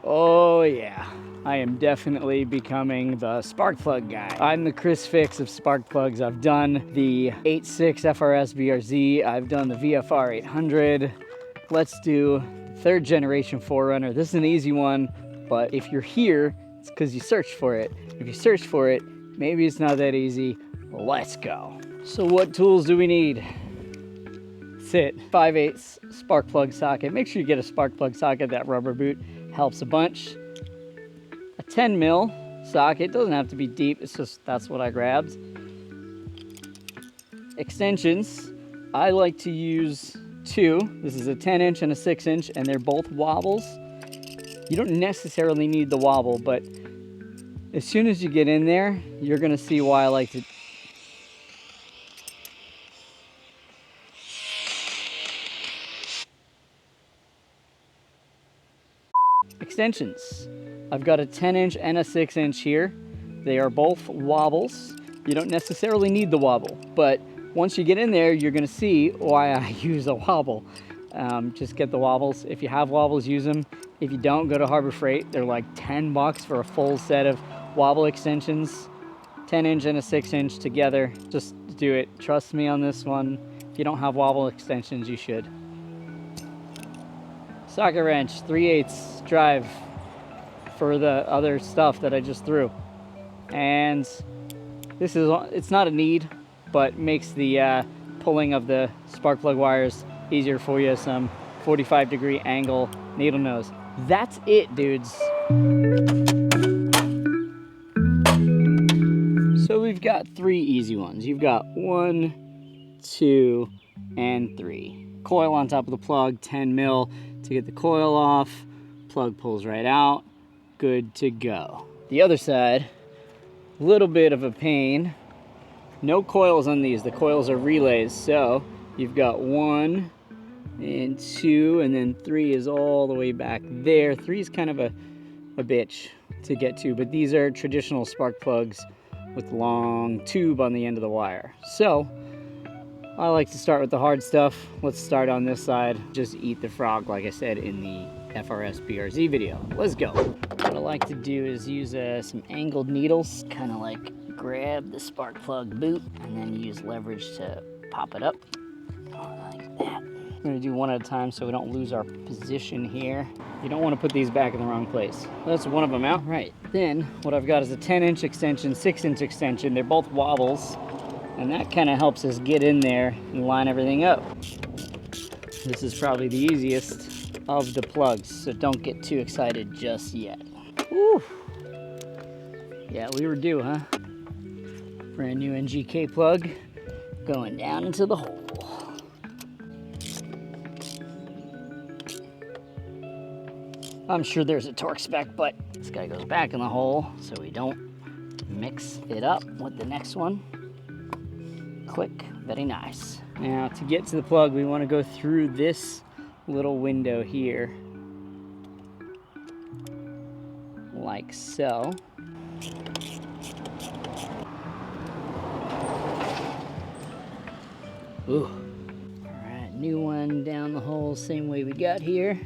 Oh yeah, I am definitely becoming the spark plug guy. I'm the Chris Fix of spark plugs. I've done the 8.6 FRS VRZ. I've done the VFR 800. Let's do the 3rd generation 4Runner. This is an easy one, but if you're here, it's because you searched for it. If you searched for it, maybe it's not that easy. Let's go. So what tools do we need? That's it. 5/8 spark plug socket. Make sure you get a spark plug socket. That rubber boot helps a bunch. A 10 mil socket. Doesn't have to be deep. It's just that's what I grabbed. Extensions. I like to use 2. This is a 10-inch and a 6-inch, and they're both wobbles. You don't necessarily need the wobble, but as soon as you get in there, you're gonna see why I like to. Extensions. I've got a 10-inch and a 6-inch here. They are both wobbles. You don't necessarily need the wobble, but once you get in there, you're gonna see why I use a wobble. Just get the wobbles. If you have wobbles, use them. If you don't, go to Harbor Freight. They're like 10 bucks for a full set of wobble extensions. 10-inch and a 6-inch together. Just do it. Trust me on this one. If you don't have wobble extensions, you should. Socket wrench, 3/8 drive for the other stuff that I just threw. And this is, it's not a need, but makes the pulling of the spark plug wires easier for you. Some 45-degree angle needle nose. That's it, dudes. So we've got 3 easy ones. You've got 1, 2, and 3. Coil on top of the plug, 10 mil to get the coil off. Plug pulls right out. Good to go. The other side, a little bit of a pain. No coils on these. The coils are relays. So you've got 1 and 2, and then 3 is all the way back there. 3 is kind of a bitch to get to, but these are traditional spark plugs with long tube on the end of the wire. So I like to start with the hard stuff. Let's start on this side. Just eat the frog, like I said in the FRS BRZ video. Let's go. What I like to do is use some angled needles, kind of like grab the spark plug boot and then use leverage to pop it up like that. I'm gonna do one at a time so we don't lose our position here. You don't want to put these back in the wrong place. That's one of them out. Right, then what I've got is a 10-inch extension, 6-inch extension. They're both wobbles, and that kind of helps us get in there and line everything up. This is probably the easiest of the plugs, so don't get too excited just yet. Woo. Yeah, we were due, huh? Brand new NGK plug going down into the hole. I'm sure there's a torque spec, but this guy goes back in the hole so we don't mix it up with the next one. Click, very nice. Now to get to the plug, we want to go through this little window here, like so. Ooh. All right, new one down the hole, same way we got here.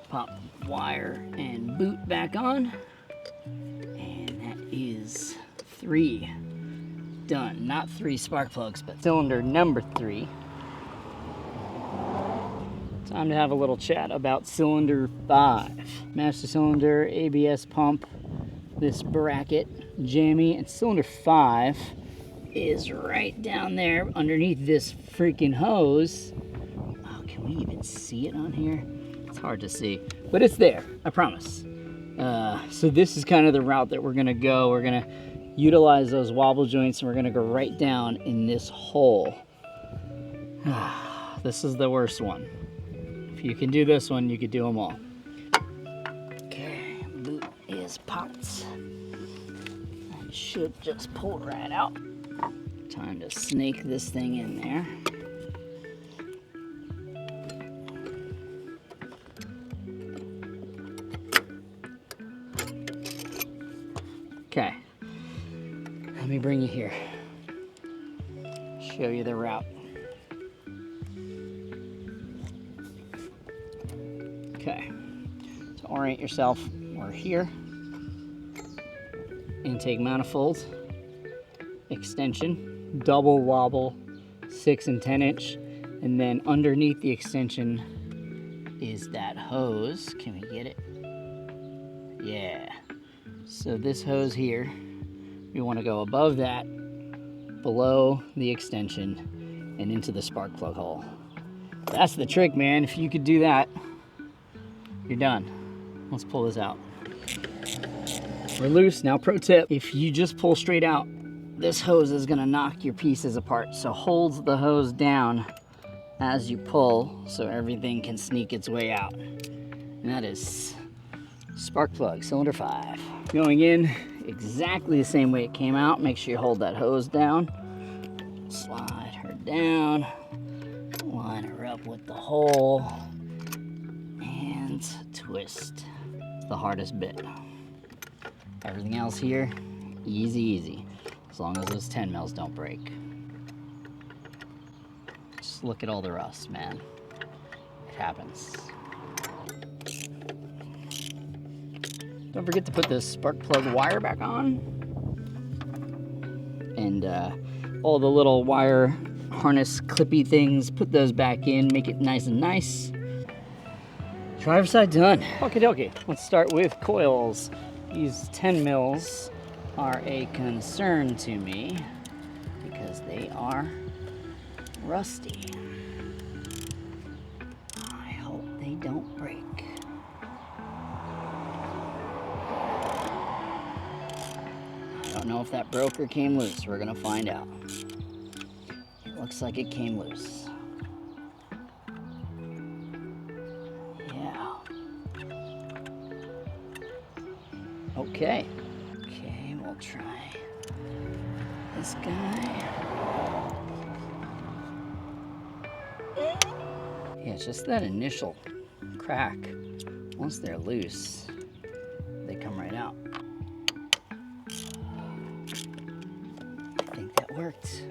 Pop wire and boot back on, and that is 3 done. Not 3 spark plugs, but cylinder number 3. Time to have a little chat about cylinder 5. Master cylinder, ABS pump, this bracket, jammy, and cylinder 5 is right down there underneath this freaking hose. Oh, can we even see it on here? It's hard to see, but it's there, I promise. So this is kind of the route that we're gonna go. We're gonna utilize those wobble joints and we're gonna go right down in this hole. This is the worst one. If you can do this one, you could do them all. Okay, boot is popped. That should just pull right out. Time to snake this thing in there. Okay, let me bring you here. Show you the route. Okay, to orient yourself, we're here. Intake manifold, extension, double wobble, 6 and 10 inch, and then underneath the extension is that hose. Can we get it? Yeah. So this hose here, we want to go above that, below the extension, and into the spark plug hole. That's the trick, man. If you could do that, you're done. Let's pull this out. We're loose. Now, pro tip, if you just pull straight out, this hose is gonna knock your pieces apart. So hold the hose down as you pull so everything can sneak its way out. And that is spark plug cylinder 5. Going in exactly the same way it came out. Make sure you hold that hose down. Slide her down. Line her up with the hole. And twist. It's the hardest bit. Everything else here, easy, easy. As long as those 10 mils don't break. Just look at all the rust, man. It happens. Don't forget to put the spark plug wire back on. And all the little wire harness clippy things, put those back in, make it nice and nice. Driver's side done. Okie dokie, let's start with coils. These 10 mils are a concern to me because they are rusty. I hope they don't break. I don't know if that broke or came loose. We're gonna find out. It looks like it came loose. Okay, we'll try this guy. Yeah, it's just that initial crack. Once they're loose, they come right out. I think that worked.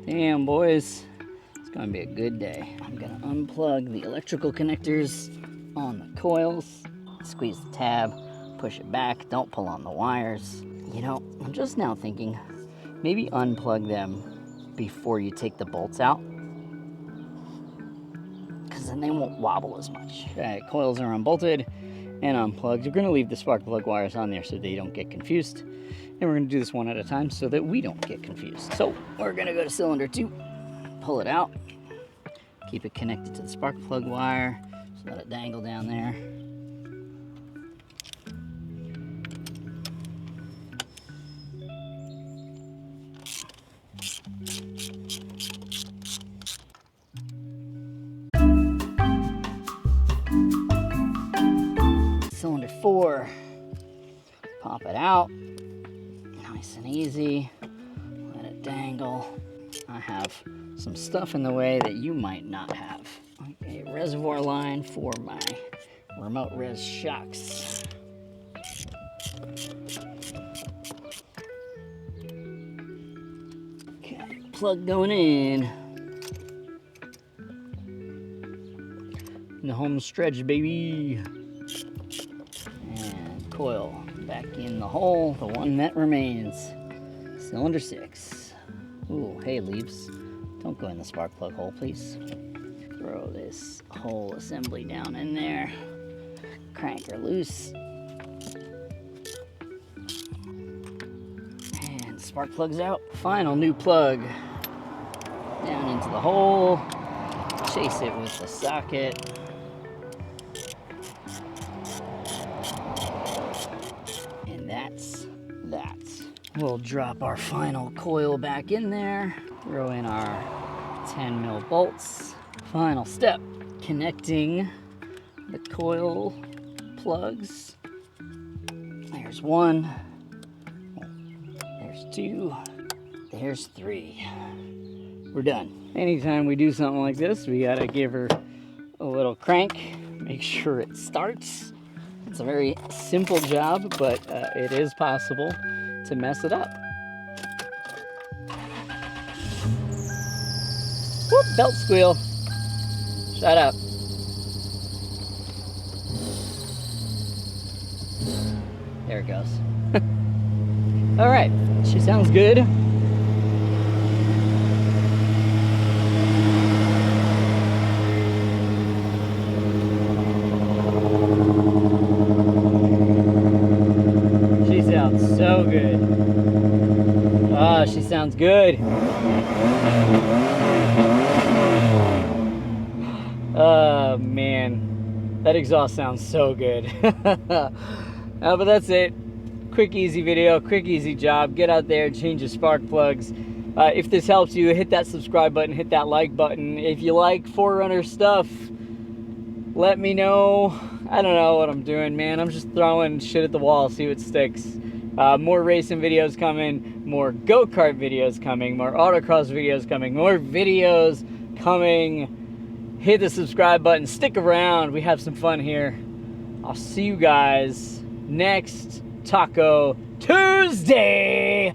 Damn, boys. It's gonna be a good day. I'm gonna unplug the electrical connectors on the coils, squeeze the tab, push it back, don't pull on the wires. You know, I'm just now thinking, maybe unplug them before you take the bolts out, because then they won't wobble as much. Okay, coils are unbolted and unplugged. We're gonna leave the spark plug wires on there so they don't get confused. And we're gonna do this one at a time so that we don't get confused. So we're gonna go to cylinder 2, pull it out, keep it connected to the spark plug wire. Just let it dangle down there. Cylinder 4, pop it out, nice and easy, let it dangle. I have some stuff in the way that you might not have. A reservoir line for my remote res shocks. Okay, plug going in. The home stretch, baby. And coil back in the hole, the one that remains. Cylinder 6. Ooh, hey leaves. Don't go in the spark plug hole, please. Throw this whole assembly down in there. Crank her loose. And spark plug's out. Final new plug. Down into the hole. Chase it with the socket. And that's that. We'll drop our final coil back in there. Throw in our 10 mil bolts. Final step, connecting the coil plugs. There's 1, there's 2, there's 3. We're done. Anytime we do something like this, we gotta give her a little crank, make sure it starts. It's a very simple job, but it is possible to mess it up. Whoop, belt squeal. Shut up. There it goes. All right, she sounds good. She sounds so good. Oh, she sounds good. Oh man, that exhaust sounds so good. But that's it. Quick, easy video, quick, easy job. Get out there and change your spark plugs. If this helps you, hit that subscribe button, hit that like button. If you like 4Runner stuff, let me know. I don't know what I'm doing, man. I'm just throwing shit at the wall, see what sticks. More racing videos coming, more go-kart videos coming, more autocross videos coming, more videos coming. Hit the subscribe button, stick around. We have some fun here. I'll see you guys next Taco Tuesday.